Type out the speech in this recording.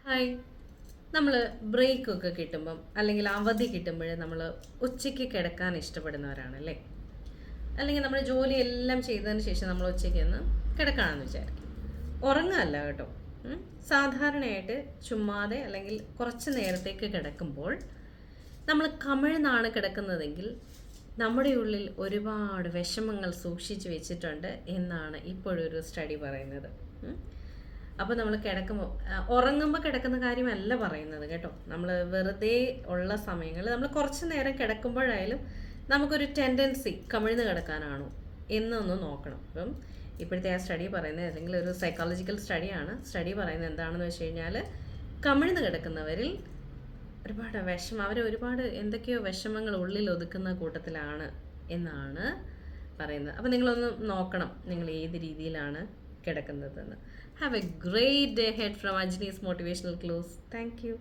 Hi. നമ്മൾ ബ്രേക്കൊക്കെ കിട്ടുമ്പം അല്ലെങ്കിൽ അവധി കിട്ടുമ്പോൾ നമ്മൾ ഉച്ചയ്ക്ക് കിടക്കാൻ ഇഷ്ടപ്പെടുന്നവരാണല്ലേ? അല്ലെങ്കിൽ നമ്മൾ ജോലിയെല്ലാം ചെയ്തതിന് ശേഷം നമ്മൾ ഉച്ചയ്ക്ക് ഒന്ന് കിടക്കാണെന്ന് വിചാരിക്കും. ഉറങ്ങല്ല കേട്ടോ. ഉം. സാധാരണയായിട്ട് ചുമ്മാതെ അല്ലെങ്കിൽ കുറച്ച് നേരത്തേക്ക് കിടക്കുമ്പോൾ നമ്മൾ കമിഴ്ന്നാണ് കിടക്കുന്നതെങ്കിൽ നമ്മുടെ ഉള്ളിൽ ഒരുപാട് വിഷമങ്ങൾ സൂക്ഷിച്ചു വെച്ചിട്ടുണ്ട് എന്നാണ് ഇപ്പോഴൊരു സ്റ്റഡി പറയുന്നത്. അപ്പോൾ നമ്മൾ കിടക്കുമ്പോൾ ഉറങ്ങുമ്പോൾ കിടക്കുന്ന കാര്യമല്ല പറയുന്നത് കേട്ടോ. നമ്മൾ വെറുതെ ഉള്ള സമയങ്ങളിൽ നമ്മൾ കുറച്ച് നേരം കിടക്കുമ്പോഴായാലും നമുക്കൊരു ടെൻഡൻസി കമിഴ്ന്ന് കിടക്കാനാണോ എന്നൊന്ന് നോക്കണം. അപ്പം ഇപ്പോഴത്തെ ആ സ്റ്റഡി പറയുന്നത് അല്ലെങ്കിൽ ഒരു സൈക്കോളജിക്കൽ സ്റ്റഡിയാണ്. സ്റ്റഡി പറയുന്നത് എന്താണെന്ന് വെച്ച് കഴിഞ്ഞാൽ കമിഴ്ന്ന് കിടക്കുന്നവരിൽ ഒരുപാട് അവർ ഒരുപാട് എന്തൊക്കെയോ വിഷമങ്ങൾ ഉള്ളിൽ ഒതുക്കുന്ന കൂട്ടത്തിലാണ് എന്നാണ് പറയുന്നത്. അപ്പോൾ നിങ്ങളൊന്ന് നോക്കണം നിങ്ങൾ ഏത് രീതിയിലാണ് കിടക്കുന്നതെന്ന്. Have a great day ahead from Ajni's Motivational Close. Thank you.